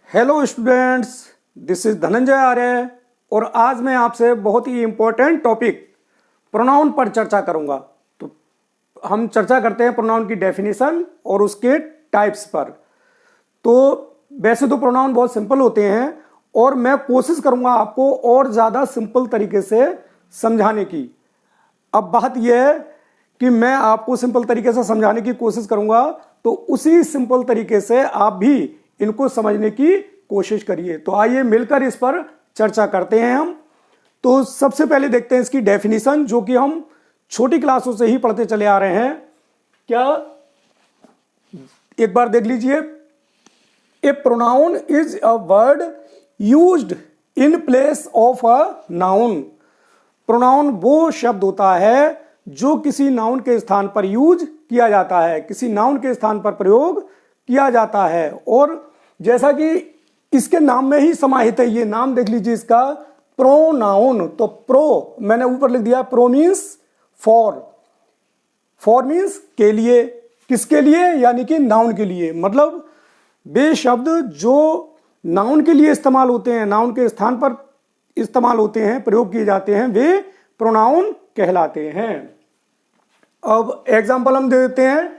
Hello students, this is Dhananjay Arya और आज मैं आपसे बहुत ही इम्पोर्टेंट टॉपिक प्रोनाउन पर चर्चा करूंगा। तो हम चर्चा करते हैं प्रोनाउन की डेफिनेशन और उसके टाइप्स पर। तो वैसे तो प्रोनाउन बहुत सिंपल होते हैं और मैं कोशिश करूंगा आपको और ज़्यादा सिंपल तरीके से समझाने की। अब बात यह है कि मैं आपको सिंपल तरीके से समझाने की कोशिश करूंगा, तो उसी सिंपल तरीके से आप भी इनको समझने की कोशिश करिए। तो आइए मिलकर इस पर चर्चा करते हैं हम। तो सबसे पहले देखते हैं इसकी डेफिनेशन, जो कि हम छोटी क्लासों से ही पढ़ते चले आ रहे हैं। क्या एक बार देख लीजिए। A pronoun is a word used in place of a noun. Pronoun वो शब्द होता है जो किसी नाउन के स्थान पर यूज किया जाता है, किसी नाउन के स्थान पर प्रयोग किया जाता है। और जैसा कि इसके नाम में ही समाहित है, ये नाम देख लीजिए इसका, प्रोनाउन। तो प्रो मैंने ऊपर लिख दिया, pro means for, for means के लिए, किसके लिए, यानी कि नाउन के लिए। मतलब वे शब्द जो नाउन के लिए इस्तेमाल होते हैं, नाउन के स्थान पर इस्तेमाल होते हैं, प्रयोग किए जाते हैं, वे प्रोनाउन कहलाते हैं। अब एग्जाम्पल हम दे देते हैं,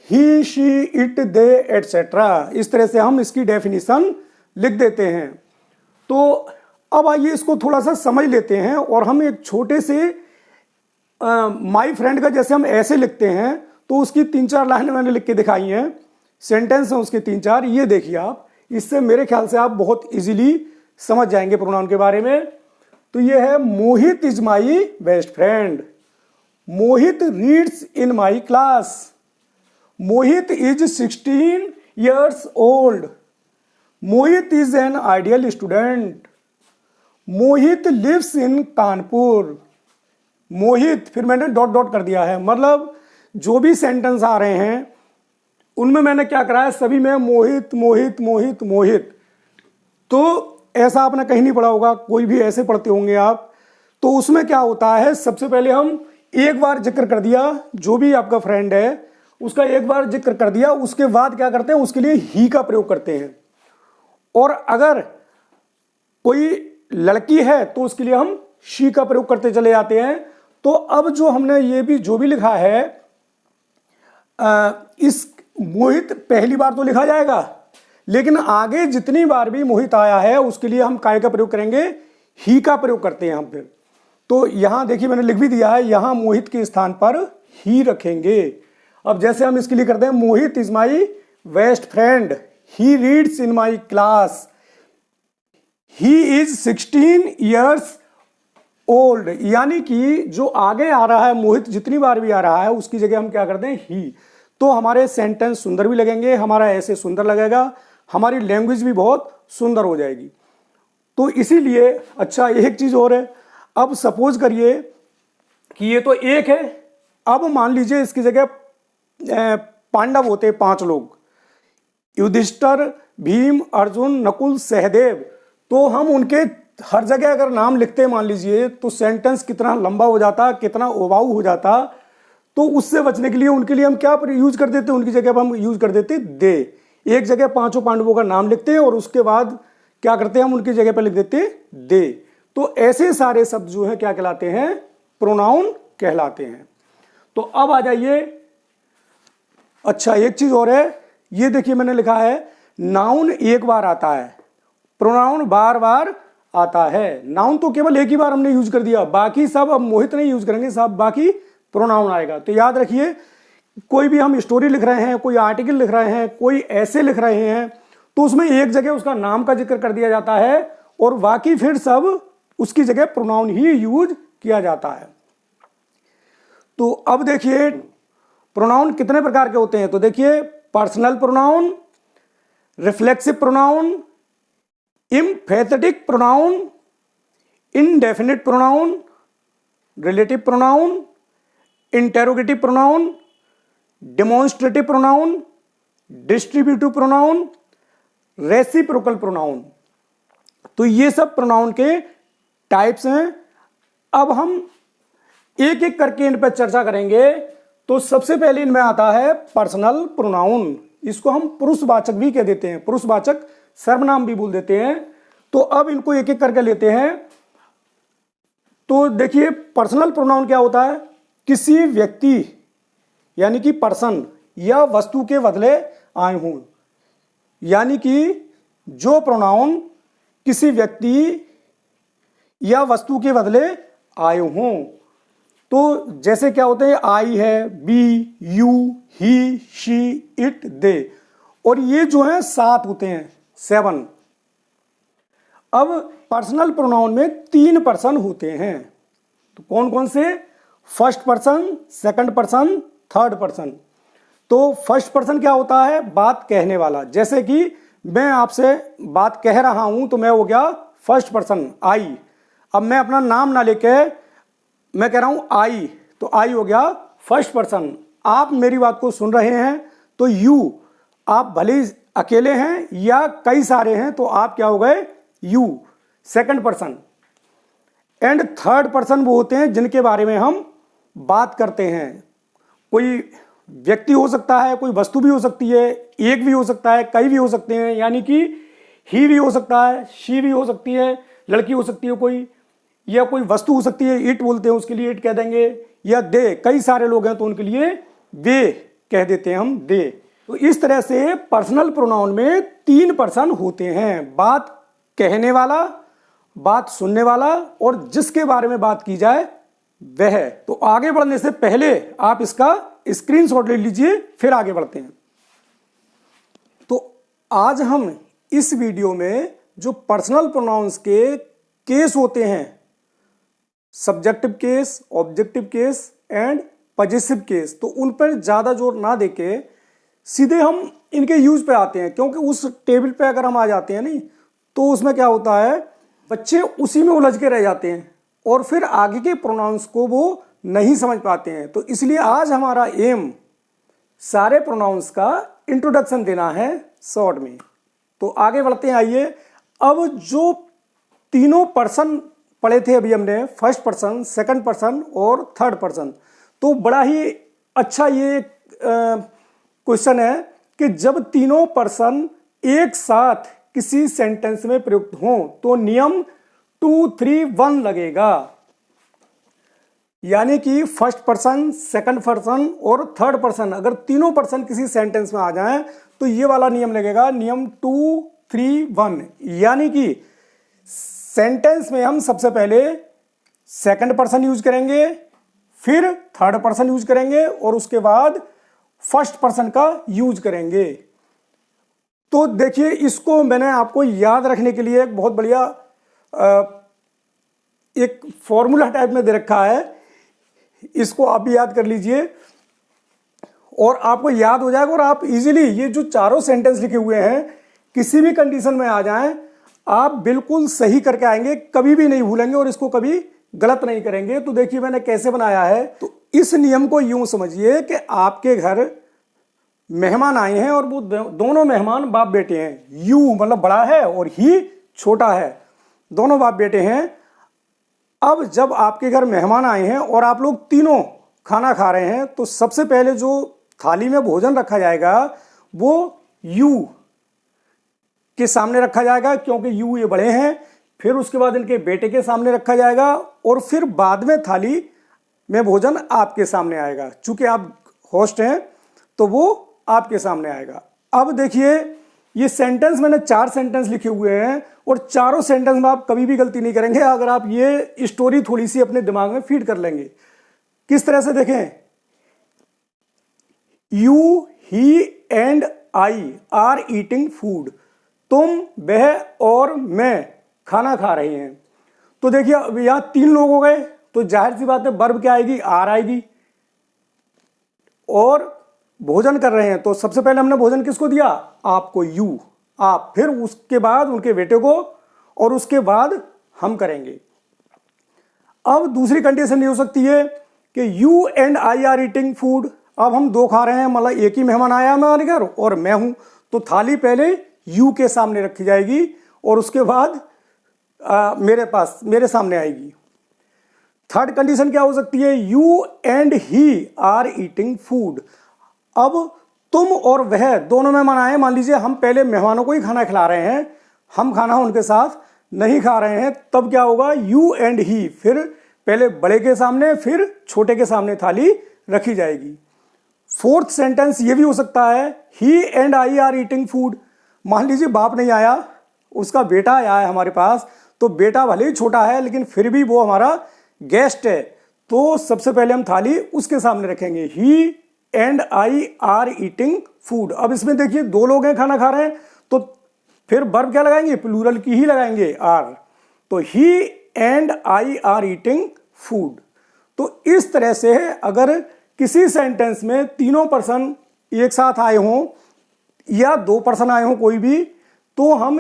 ही, शी, इट, दे, एटसेट्रा। इस तरह से हम इसकी डेफिनेशन लिख देते हैं। तो अब आइए इसको थोड़ा सा समझ लेते हैं और हम एक छोटे से माई फ्रेंड का जैसे हम ऐसे लिखते हैं, तो उसकी 3-4 लाइनें मैंने लिख के दिखाई हैं, सेंटेंस हैं उसके 3-4। ये देखिए आप, इससे मेरे ख्याल से आप बहुत इजीली समझ जाएंगे प्रोनाउन के बारे में। तो ये है, Mohit is my best friend, Mohit reads in my class, Mohit is 16 years old, Mohit is an ideal student, Mohit lives in Kanpur. Mohit, फिर मैंने डॉट डॉट कर दिया है। मतलब जो भी सेंटेंस आ रहे हैं उनमें मैंने क्या करा है, सभी में मोहित मोहित मोहित मोहित। तो ऐसा आपने कहीं नहीं पढ़ा होगा, कोई भी ऐसे पढ़ते होंगे आप। तो उसमें क्या होता है, सबसे पहले हम एक बार जिक्र कर दिया, जो भी आपका फ्रेंड है उसका एक बार जिक्र कर दिया, उसके बाद क्या करते हैं, उसके लिए ही का प्रयोग करते हैं। और अगर कोई लड़की है तो उसके लिए हम शी का प्रयोग करते चले जाते हैं। तो अब जो हमने ये भी जो भी लिखा है, इस मोहित पहली बार तो लिखा जाएगा, लेकिन आगे जितनी बार भी मोहित आया है उसके लिए हम काय का प्रयोग करेंगे, ही का प्रयोग करते हैं हम फिर। तो यहां देखिए मैंने लिख भी दिया है, यहां मोहित के स्थान पर ही रखेंगे। अब जैसे हम इसके लिए करते हैं, Mohit is my best friend, he reads in my class, he is 16 years old। यानी कि जो आगे आ रहा है मोहित, जितनी बार भी आ रहा है उसकी जगह हम क्या करते हैं, ही। तो हमारे सेंटेंस सुंदर भी लगेंगे, हमारा ऐसे सुंदर लगेगा, हमारी लैंग्वेज भी बहुत सुंदर हो जाएगी। तो इसीलिए अच्छा एक चीज और है, अब सपोज करिए कि ये तो एक है, अब मान लीजिए इसकी जगह पांडव होते 5 लोग, युधिष्ठिर, भीम, अर्जुन, नकुल, सहदेव। तो हम उनके हर जगह अगर नाम लिखते मान लीजिए, तो सेंटेंस कितना लंबा हो जाता, कितना ओबाऊ हो जाता। तो उससे बचने के लिए उनके लिए हम क्या यूज कर देते, उनकी जगह पर हम यूज कर देते दे। एक जगह 5 पांडवों का नाम लिखते हैं और उसके बाद क्या करते हैं, हम उनकी जगह पर लिख देते दे। तो ऐसे सारे शब्द जो है क्या कहलाते हैं, प्रोनाउन कहलाते हैं। तो अब आ जाइए, अच्छा एक चीज और है, ये देखिए मैंने लिखा है, नाउन एक बार आता है, प्रोनाउन बार बार आता है। नाउन तो केवल एक ही बार हमने यूज कर दिया, बाकी सब अब मोहित नहीं यूज करेंगे, सब बाकी प्रोनाउन आएगा। तो याद रखिए, कोई भी हम स्टोरी लिख रहे हैं, कोई आर्टिकल लिख रहे हैं, कोई ऐसे लिख रहे हैं, तो उसमें एक जगह उसका नाम का जिक्र कर दिया जाता है और बाकी फिर सब उसकी जगह प्रोनाउन ही यूज किया जाता है। तो अब देखिए प्रोनाउन कितने प्रकार के होते हैं। तो देखिए, personal pronoun, reflexive pronoun, emphatic pronoun, indefinite pronoun, relative pronoun, interrogative pronoun, demonstrative pronoun, distributive pronoun, reciprocal pronoun. तो ये सब प्रोनाउन के टाइप्स हैं। अब हम एक एक करके इन पर चर्चा करेंगे। तो सबसे पहले इनमें आता है पर्सनल प्रोनाउन। इसको हम पुरुषवाचक भी कह देते हैं, पुरुषवाचक सर्वनाम भी बोल देते हैं। तो अब इनको एक एक करके लेते हैं। तो देखिए पर्सनल प्रोनाउन क्या होता है, किसी व्यक्ति यानी कि पर्सन या वस्तु के बदले आए हूं, यानी कि जो प्रोनाउन किसी व्यक्ति या वस्तु के बदले आए हों। तो जैसे क्या होते हैं, आई है, we, you, he, she, it, they, और ये जो है 7 होते हैं, 7। अब पर्सनल प्रोनाउन में 3 पर्सन होते हैं। तो कौन कौन से, first person, second person, third person. तो फर्स्ट पर्सन क्या होता है, बात कहने वाला। जैसे कि मैं आपसे बात कह रहा हूं तो मैं हो गया फर्स्ट पर्सन, आई। अब मैं अपना नाम ना लेके मैं कह रहा हूं आई, तो आई हो गया फर्स्ट पर्सन। आप मेरी बात को सुन रहे हैं तो यू, आप भले ही अकेले हैं या कई सारे हैं तो आप क्या हो गए, you, second person. And third person वो होते हैं जिनके बारे में हम बात करते हैं। कोई व्यक्ति हो सकता है, कोई वस्तु भी हो सकती है, एक भी हो सकता है, कई भी हो सकते हैं, यानी कि ही भी हो सकता है, शी भी हो सकती है, लड़की हो सकती है कोई, या कोई वस्तु हो सकती है, इट बोलते हैं उसके लिए इट कह देंगे, या दे, कई सारे लोग हैं तो उनके लिए वे कह देते हैं हम, दे। तो इस तरह से पर्सनल प्रोनाउन में 3 पर्सन होते हैं, बात कहने वाला, बात सुनने वाला, और जिसके बारे में बात की जाए वह। तो आगे बढ़ने से पहले आप इसका स्क्रीनशॉट ले लीजिए, फिर आगे बढ़ते हैं। तो आज हम इस वीडियो में जो पर्सनल प्रोनाउंस के केस होते हैं, subjective case, objective case and possessive case, तो उन पर ज्यादा जोर ना देके सीधे हम इनके यूज पे आते हैं। क्योंकि उस टेबल पे अगर हम आ जाते हैं नहीं तो उसमें क्या होता है, बच्चे उसी में उलझ के रह जाते हैं और फिर आगे के प्रोनाउंस को वो नहीं समझ पाते हैं। तो इसलिए आज हमारा एम सारे प्रोनाउंस का इंट्रोडक्शन देना है शॉर्ट में। तो आगे बढ़ते हैं, आइए। अब जो तीनों पर्सन पढ़े थे अभी हमने, फर्स्ट पर्सन, सेकंड पर्सन और थर्ड पर्सन, तो बड़ा ही अच्छा ये क्वेश्चन है कि जब तीनों पर्सन एक साथ किसी सेंटेंस में प्रयुक्त हों तो नियम 2, 3, 1 लगेगा। यानी कि फर्स्ट पर्सन, सेकंड पर्सन और थर्ड पर्सन अगर तीनों पर्सन किसी सेंटेंस में आ जाएं तो ये वाला नियम लगेगा, नियम 2, 3, 1। यानी कि सेंटेंस में हम सबसे पहले सेकंड पर्सन यूज करेंगे, फिर थर्ड पर्सन यूज करेंगे और उसके बाद फर्स्ट पर्सन का यूज करेंगे। तो देखिए, इसको मैंने आपको याद रखने के लिए एक बहुत बढ़िया एक फॉर्मूला टाइप में दे रखा है, इसको आप भी याद कर लीजिए और आपको याद हो जाएगा। और आप इजीली ये जो चारों सेंटेंस लिखे हुए हैं किसी भी कंडीशन में आ जाएं, आप बिल्कुल सही करके आएंगे, कभी भी नहीं भूलेंगे और इसको कभी गलत नहीं करेंगे। तो देखिए मैंने कैसे बनाया है। तो इस नियम को यूं समझिए कि आपके घर मेहमान आए हैं और वो दोनों मेहमान बाप बेटे हैं। यू मतलब बड़ा है और ही छोटा है, दोनों बाप बेटे हैं। अब जब आपके घर मेहमान आए हैं और आप लोग तीनों खाना खा रहे हैं तो सबसे पहले जो थाली में भोजन रखा जाएगा वो यू के सामने रखा जाएगा, क्योंकि यू ये बड़े हैं। फिर उसके बाद इनके बेटे के सामने रखा जाएगा और फिर बाद में थाली में भोजन आपके सामने आएगा। चूंकि आप होस्ट हैं तो वो आपके सामने आएगा। अब देखिए, ये सेंटेंस मैंने 4 सेंटेंस लिखे हुए हैं और चारों सेंटेंस में आप कभी भी गलती नहीं करेंगे अगर आप ये स्टोरी थोड़ी सी अपने दिमाग में फीड कर लेंगे। किस तरह से देखें, you, he and I are eating food. तुम, वह और मैं खाना खा रहे हैं। तो देखिए अब यहां 3 लोग हो गए तो जाहिर सी बात है वर्ब क्या आएगी, आर आएगी। और भोजन कर रहे हैं तो सबसे पहले हमने भोजन किसको दिया, आपको, यू, आप। फिर उसके बाद उनके बेटे को और उसके बाद हम करेंगे। अब दूसरी कंडीशन ये हो सकती है कि you and I are eating food. अब हम 2 खा रहे हैं, मतलब एक ही मेहमान आया हमारे घर और मैं हूं, तो थाली पहले यू के सामने रखी जाएगी और उसके बाद मेरे सामने आएगी। थर्ड कंडीशन क्या हो सकती है, you and he are eating food. अब तुम और वह दोनों मेहमान आए, मान लीजिए हम पहले मेहमानों को ही खाना खिला रहे हैं, हम खाना उनके साथ नहीं खा रहे हैं, तब क्या होगा, यू एंड ही, फिर पहले बड़े के सामने फिर छोटे के सामने थाली रखी जाएगी। फोर्थ सेंटेंस ये भी हो सकता है, he and I are eating food. मान लीजिए बाप नहीं आया, उसका बेटा आया है हमारे पास, तो बेटा भले ही छोटा है लेकिन फिर भी वो हमारा गेस्ट है, तो सबसे पहले हम थाली उसके सामने रखेंगे, he and I are eating food. अब इसमें देखिए दो लोग हैं, खाना खा रहे हैं, तो फिर वर्ब क्या लगाएंगे, प्लूरल की ही लगाएंगे, आर। तो he and I are eating food. तो इस तरह से अगर किसी सेंटेंस में तीनों पर्सन एक साथ आए हों या दो पर्सन आए हों कोई भी, तो हम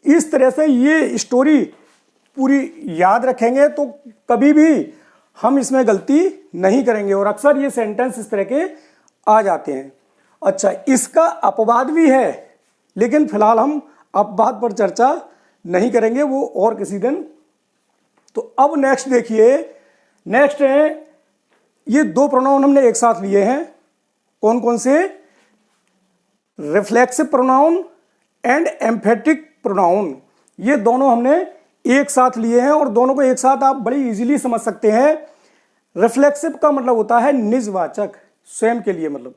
इस तरह से ये स्टोरी पूरी याद रखेंगे, तो कभी भी हम इसमें गलती नहीं करेंगे, और अक्सर ये सेंटेंस इस तरह के आ जाते हैं। अच्छा, इसका अपवाद भी है, लेकिन फिलहाल हम अपवाद पर चर्चा नहीं करेंगे, वो और किसी दिन। तो अब नेक्स्ट देखिए, नेक्स्ट है, ये दो प्रोनाउन हमने एक साथ लिए हैं, कौन कौन से, reflexive pronoun and emphatic pronoun. ये दोनों हमने एक साथ लिए हैं और दोनों को एक साथ आप बड़ी इजीली समझ सकते हैं। रिफ्लेक्सिव का मतलब होता है निजवाचक, स्वयं के लिए मतलब,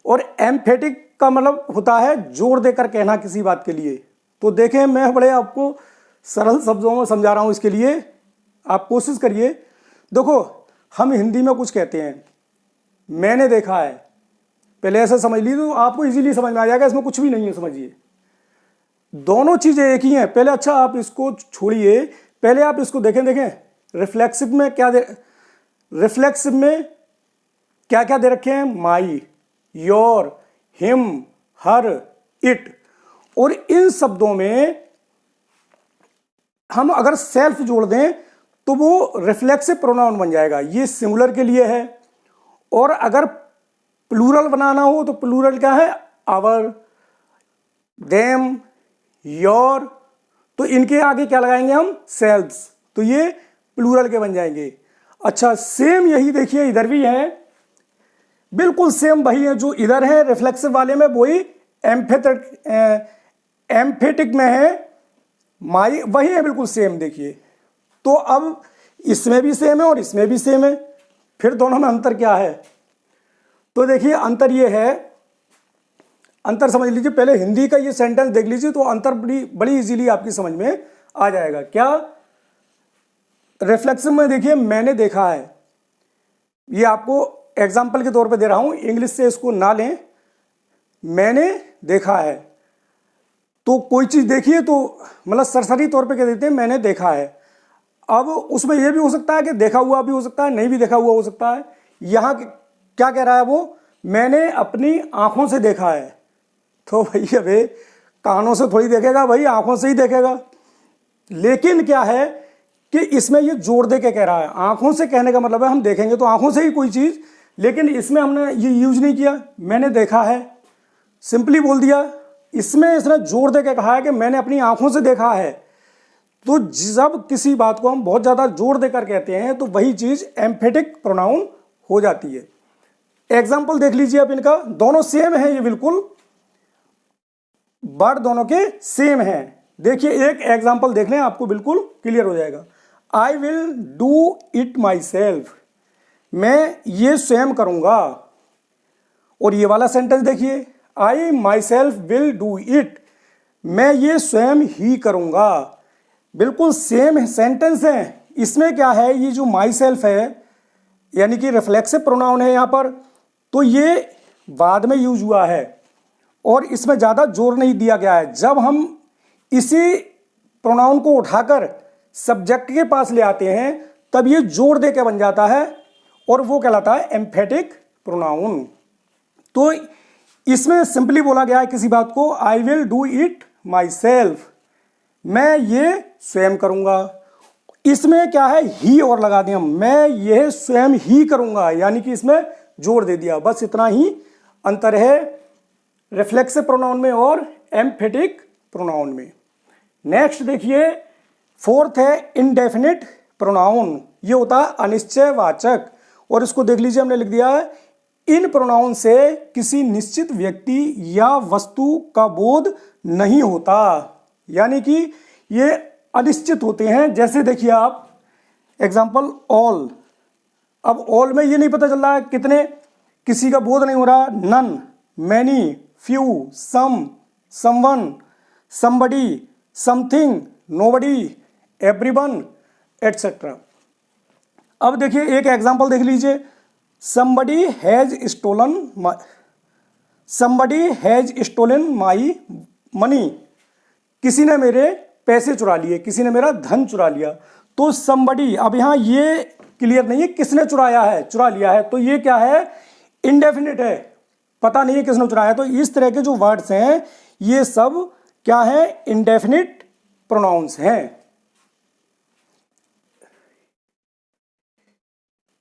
और एम्फेटिक का मतलब होता है जोर देकर कहना किसी बात के लिए। तो देखें, मैं बड़े आपको सरल शब्दों में समझा रहा हूं, इसके लिए आप कोशिश करिए। देखो, हम हिंदी में कुछ कहते हैं, मैंने देखा है, पहले ऐसा समझ लीजिए तो आपको इजीली समझ में आ जाएगा, इसमें कुछ भी नहीं है, समझिए दोनों चीजें एक ही हैं। पहले अच्छा आप इसको छोड़िए, पहले आप इसको देखें रिफ्लेक्सिव में क्या दे, रिफ्लेक्सिव में क्या क्या दे रखे हैं, माई, योर, हिम, हर, इट, और इन शब्दों में हम अगर सेल्फ जोड़ दें तो वो रिफ्लेक्सिव प्रोनाउन बन जाएगा, ये सिंगुलर के लिए है। और अगर प्लूरल बनाना हो तो प्लूरल क्या है, आवर, देम, योर, तो इनके आगे क्या लगाएंगे हम, सेल्व्स, तो ये प्लूरल के बन जाएंगे। अच्छा, सेम यही देखिए इधर भी है, बिल्कुल सेम वही है जो इधर है रिफ्लेक्सिव वाले में, वही एम्फेटिक में है, माई, वही है बिल्कुल सेम। देखिए, तो अब इसमें भी सेम है और इसमें भी सेम है, फिर दोनों में अंतर क्या है, तो देखिए अंतर ये है, अंतर समझ लीजिए, पहले हिंदी का ये सेंटेंस देख लीजिए तो अंतर बड़ी इजीली आपकी समझ में आ जाएगा। क्या, रिफ्लेक्सिव में देखिए मैंने देखा है, ये आपको एग्जाम्पल के तौर पे दे रहा हूं, इंग्लिश से इसको ना लें, मैंने देखा है, तो कोई चीज देखिए तो मतलब सरसरी तौर पे कह देते हैं मैंने देखा है। अब उसमें यह भी हो सकता है कि देखा हुआ भी हो सकता है, नहीं भी देखा हुआ हो सकता है। यहां क्या कह रहा है वो, मैंने अपनी आंखों से देखा है, तो भैया भाई कानों से थोड़ी देखेगा भाई, आंखों से ही देखेगा। लेकिन क्या है कि इसमें ये जोड़ दे के कह रहा है, आंखों से कहने का मतलब है हम देखेंगे तो आंखों से ही कोई चीज, लेकिन इसमें हमने ये यूज नहीं किया, मैंने देखा है, सिंपली बोल दिया। इसमें इसने जोड़ दे के कहा है कि मैंने अपनी आंखों से देखा है। तो जब किसी बात को हम बहुत ज्यादा जोड़ देकर कहते हैं तो वही चीज एम्फेटिक प्रोनाउन हो जाती है। एग्जाम्पल देख लीजिए आप इनका, दोनों सेम है, ये बिल्कुल वर्ड दोनों के सेम हैं। देखिए एक एग्जाम्पल देख लें, आपको बिल्कुल क्लियर हो जाएगा। I will do it myself, मैं ये स्वयं करूंगा। और ये वाला सेंटेंस देखिए, I myself will do it, मैं ये स्वयं ही करूंगा। बिल्कुल सेम सेंटेंस है। इसमें क्या है, ये जो माई सेल्फ है यानी कि रिफ्लेक्सिव प्रोनाउन है यहाँ पर, तो ये बाद में यूज हुआ है और इसमें ज़्यादा जोर नहीं दिया गया है। जब हम इसी प्रोनाउन को उठाकर सब्जेक्ट के पास ले आते हैं तब ये जोर दे के बन जाता है और वो कहलाता है एम्फेटिक प्रोनाउन। तो इसमें सिंपली बोला गया है किसी बात को, आई will do it myself, मैं ये स्वयं करूंगा। इसमें क्या है, ही और लगा दिया, मैं ये स्वयं ही करूंगा, यानी कि इसमें जोर दे दिया। बस इतना ही अंतर है रिफ्लेक्सिव प्रोनाउन में और एम्फेटिक प्रोनाउन में। नेक्स्ट देखिए, फोर्थ है इंडेफिनिट प्रोनाउन, ये होता है अनिश्चयवाचक। और इसको देख लीजिए, हमने लिख दिया है इन प्रोनाउन से किसी निश्चित व्यक्ति या वस्तु का बोध नहीं होता, यानी कि ये अनिश्चित होते हैं। जैसे देखिए आप एग्जाम्पल ऑल, अब ऑल में ये नहीं पता चल रहा है कितने, किसी का बोध नहीं हो रहा, none, many, few, some, someone, somebody, something, nobody, everyone, etcetera. अब देखिए एक एग्जाम्पल देख लीजिए, somebody has stolen my money, किसी ने मेरे पैसे चुरा लिए, किसी ने मेरा धन चुरा लिया। तो somebody, अब यहाँ ये क्लियर नहीं है किसने चुरा लिया है, तो ये क्या है, इंडेफिनिट है, पता नहीं है किसने चुराया। तो इस तरह के जो वर्ड्स हैं ये सब क्या है, इंडेफिनिट प्रोनाउंस हैं।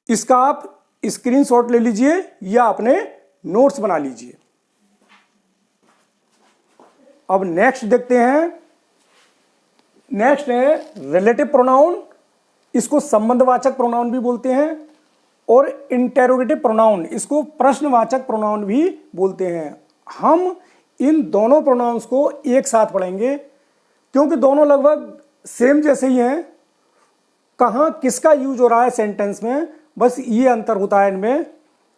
इसका आप स्क्रीनशॉट ले लीजिए या अपने नोट्स बना लीजिए। अब नेक्स्ट देखते हैं, नेक्स्ट है रिलेटिव प्रोनाउन, इसको संबंधवाचक प्रोनाउन भी बोलते हैं, और इंटेरोगेटिव प्रोनाउन, इसको प्रश्नवाचक प्रोनाउन भी बोलते हैं। हम इन दोनों प्रोनाउंस को एक साथ पढ़ेंगे क्योंकि दोनों लगभग सेम जैसे ही हैं। कहाँ किसका यूज हो रहा है सेंटेंस में, बस ये अंतर होता है इनमें,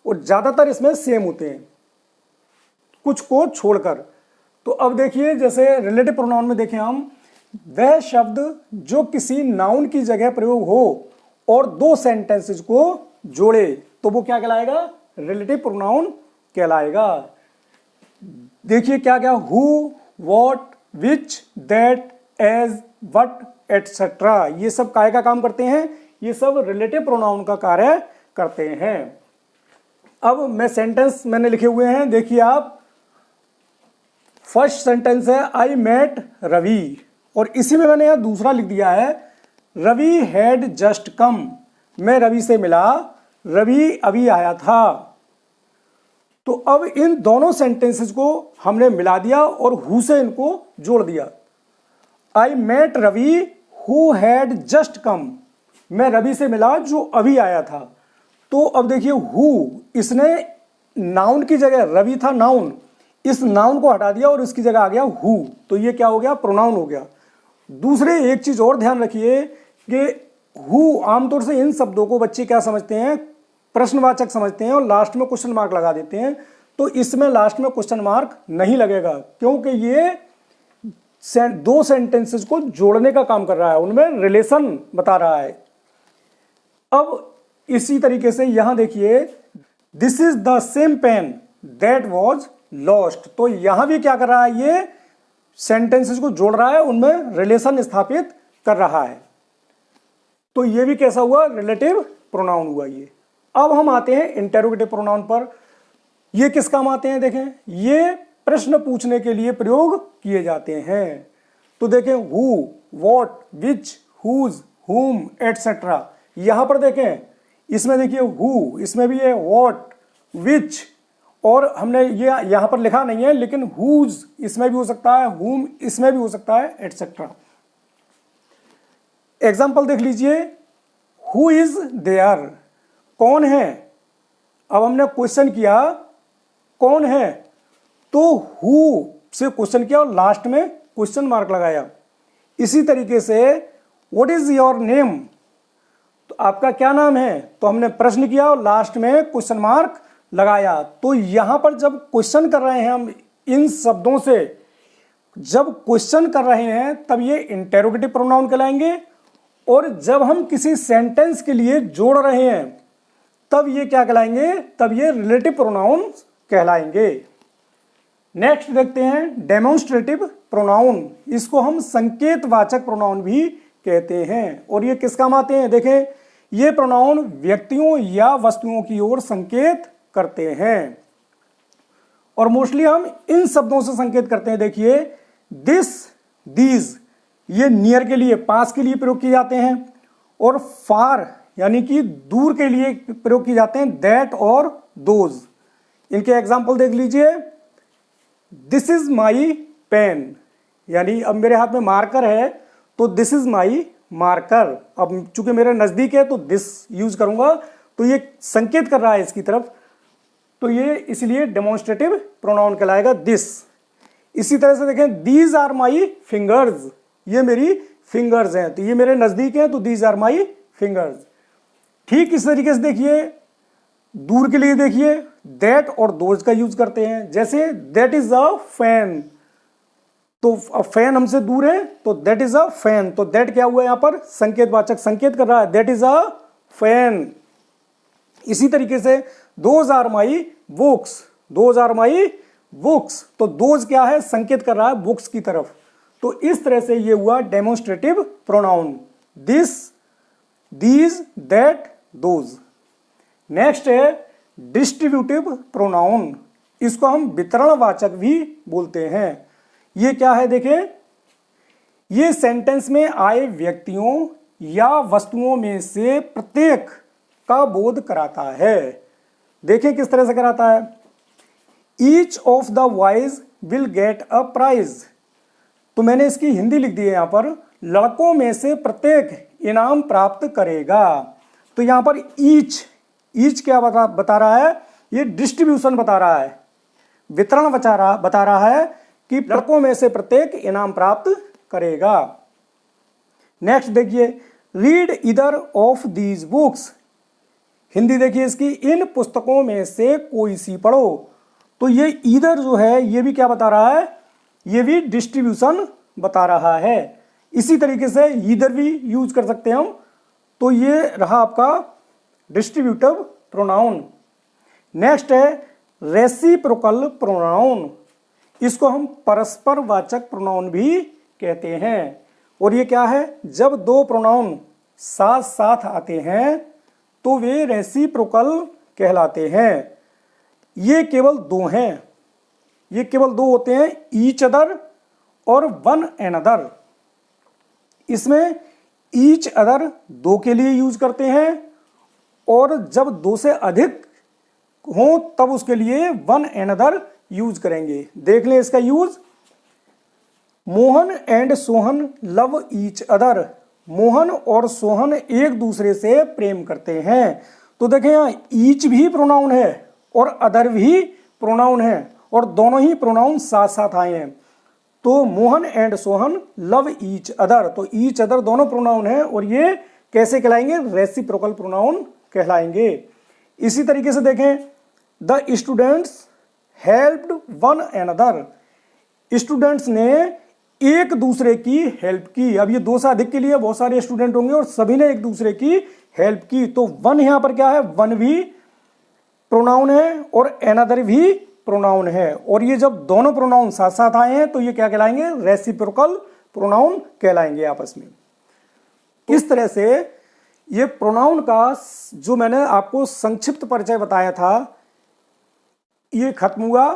और ज़्यादातर इसमें सेम होते हैं कुछ को छोड़कर। तो अब देखिए जैसे रिलेटिव प्रोनाउन में देखें हम, वह शब्द जो किसी नाउन की जगह प्रयोग हो और दो सेंटेंसेस को जोड़े तो वो क्या कहलाएगा, रिलेटिव प्रोनाउन कहलाएगा। देखिए क्या क्या, who, what, which, that, as, what, etcetera, ये सब काय का काम करते हैं, ये सब रिलेटिव प्रोनाउन का कार्य करते हैं। अब मैं सेंटेंस मैंने लिखे हुए हैं, देखिए आप, फर्स्ट सेंटेंस है आई मेट रवि, और इसी में मैंने यहां दूसरा लिख दिया है रवि हैड जस्ट कम, मैं रवि से मिला, रवि अभी आया था। तो अब इन दोनों सेंटेंसेस को हमने मिला दिया और हु से इनको जोड़ दिया। I met Ravi who had just come, मैं रवि से मिला जो अभी आया था। तो अब देखिए हु, इसने नाउन की जगह, रवि था नाउन, इस नाउन को हटा दिया और इसकी जगह आ गया हु, तो ये क्या हो गया, प्रोनाउन हो गया। दूसरे एक चीज और ध्यान रखिए कि हु आमतौर से इन शब्दों को बच्चे क्या समझते हैं, प्रश्नवाचक समझते हैं और लास्ट में क्वेश्चन मार्क लगा देते हैं। तो इसमें लास्ट में क्वेश्चन मार्क नहीं लगेगा क्योंकि ये दो सेंटेंसेस को जोड़ने का काम कर रहा है, उनमें रिलेशन बता रहा है। अब इसी तरीके से यहां देखिए, this is the same pen that was lost, तो यहां भी क्या कर रहा है, ये सेंटेंसेस को जोड़ रहा है, उनमें रिलेशन स्थापित कर रहा है। तो ये भी कैसा हुआ, रिलेटिव प्रोनाउन हुआ ये। अब हम आते हैं इंटेरोगेटिव प्रोनाउन पर। ये किस काम आते हैं, देखें, ये प्रश्न पूछने के लिए प्रयोग किए जाते हैं। तो देखें हु, वॉट, विच, हुज, हुम, एटसेट्रा। यहां पर देखें, इसमें देखिए हु, इसमें भी है वॉट, विच, और हमने ये यहां पर लिखा नहीं है लेकिन हुज इसमें भी हो सकता है, हुम इसमें भी हो सकता है, एटसेट्रा। एग्जाम्पल देख लीजिए, हु इज देयर, कौन है। अब हमने क्वेश्चन किया कौन है, तो हु से क्वेश्चन किया और लास्ट में क्वेश्चन मार्क लगाया। इसी तरीके से व्हाट इज योर नेम, तो आपका क्या नाम है, तो हमने प्रश्न किया और लास्ट में क्वेश्चन मार्क लगाया। तो यहां पर जब क्वेश्चन कर रहे हैं हम इन शब्दों से, जब क्वेश्चन कर रहे हैं तब ये इंटेरोगेटिव प्रोनाउन कहलाएंगे, और जब हम किसी सेंटेंस के लिए जोड़ रहे हैं तब ये क्या कहलाएंगे, तब ये रिलेटिव प्रोनाउन कहलाएंगे। नेक्स्ट देखते हैं डेमोन्स्ट्रेटिव प्रोनाउन, इसको हम संकेतवाचक प्रोनाउन भी कहते हैं। और ये किस काम आते हैं, देखें, ये प्रोनाउन व्यक्तियों या वस्तुओं की ओर संकेत करते हैं, और मोस्टली हम इन शब्दों से संकेत करते हैं। देखिए दिस, दीज, ये नियर के लिए, पास के लिए प्रयोग किए जाते हैं, और फार यानी कि दूर के लिए प्रयोग किए जाते हैं, दैट और दोज। इनके एग्जाम्पल देख लीजिए, दिस इज माई पेन, यानी अब मेरे हाथ में मार्कर है तो दिस इज माई मार्कर। अब चूंकि मेरे नजदीक है तो दिस यूज करूंगा, तो ये संकेत कर रहा है इसकी तरफ। तो ये इसलिए डेमोन्स्ट्रेटिव प्रोनाउन कहलाएगा दिस। इसी तरह से देखें दीज आर माई फिंगर्स, ये मेरी फिंगर्स हैं, तो ये मेरे नजदीक हैं, तो दीज आर माई फिंगर्स। ठीक इस तरीके से देखिए दूर के लिए देखिए दैट और दोज का यूज करते हैं। जैसे दैट इज अ फैन, तो फैन हमसे दूर है तो दैट इज अ फैन, तो दैट क्या हुआ यहां पर संकेतवाचक संकेत कर रहा है, दैट इज अ फैन। इसी तरीके से those are my books, those are my books, तो दोज क्या है संकेत कर रहा है बुक्स की तरफ। तो इस तरह से ये हुआ demonstrative pronoun, this, these, that, those. Next है डिस्ट्रीब्यूटिव प्रोनाउन, इसको हम वितरणवाचक भी बोलते हैं। ये क्या है देखें, ये सेंटेंस में आए व्यक्तियों या वस्तुओं में से प्रत्येक का बोध कराता है। देखें किस तरह से कराता है, each of the boys will get a prize, तो मैंने इसकी हिंदी लिख दी है यहां पर, लड़कों में से प्रत्येक इनाम प्राप्त करेगा। तो यहां पर ईच, ईच क्या बता रहा है, ये डिस्ट्रीब्यूशन बता रहा है, वितरण बता रहा है कि लड़कों में से प्रत्येक इनाम प्राप्त करेगा। नेक्स्ट देखिए read either of these books, Hindi देखिए इसकी, इन पुस्तकों में से कोई सी पढ़ो। तो ये ईदर जो है ये भी क्या बता रहा है, ये भी डिस्ट्रीब्यूशन बता रहा है। इसी तरीके से ईदर भी यूज कर सकते हैं हम, तो ये रहा आपका डिस्ट्रीब्यूटिव प्रोनाउन। नेक्स्ट है रेसिप्रोकल प्रोनाउन, इसको हम परस्पर वाचक प्रोनाउन भी कहते हैं। और ये क्या है, जब दो प्रोनाउन साथ साथ आते हैं तो वे रेसिप्रोकल कहलाते हैं। ये केवल दो हैं, ये केवल दो होते हैं, ईच अदर और वन एनदर। इसमें ईच अदर दो के लिए यूज करते हैं, और जब दो से अधिक हो तब उसके लिए वन एनदर यूज करेंगे। देख लें इसका use, Mohan and Sohan love each other, Mohan और सोहन एक दूसरे से प्रेम करते हैं। तो देखें यहाँ ईच भी प्रोनाउन है और अदर भी प्रोनाउन है, और दोनों ही प्रोनाउन साथ साथ आए हैं। तो Mohan and Sohan love each other, तो ईच अदर दोनों प्रोनाउन है, और ये कैसे कहलाएंगे, रेसिप्रोकल प्रोनाउन कहलाएंगे। इसी तरीके से देखें the students helped one another, students ने एक दूसरे की हेल्प की। अब ये दो से अधिक के लिए बहुत सारे स्टूडेंट होंगे और सभी ने एक दूसरे की हेल्प की, तो वन यहां पर क्या है, वन भी प्रोनाउन है और एनदर भी प्रोनाउन है। और ये जब दोनों प्रोनाउन साथ साथ आए हैं तो ये क्या कहलाएंगे, रेसिप्रोकल प्रोनाउन कहलाएंगे आपस में। इस तरह से ये प्रोनाउन का जो मैंने आपको संक्षिप्त परिचय बताया था ये खत्म हुआ,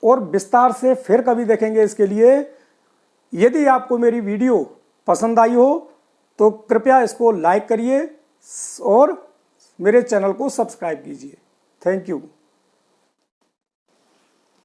और विस्तार से फिर कभी देखेंगे इसके लिए। यदि आपको मेरी वीडियो पसंद आई हो तो कृपया इसको लाइक करिए और मेरे चैनल को सब्सक्राइब कीजिए। Thank you.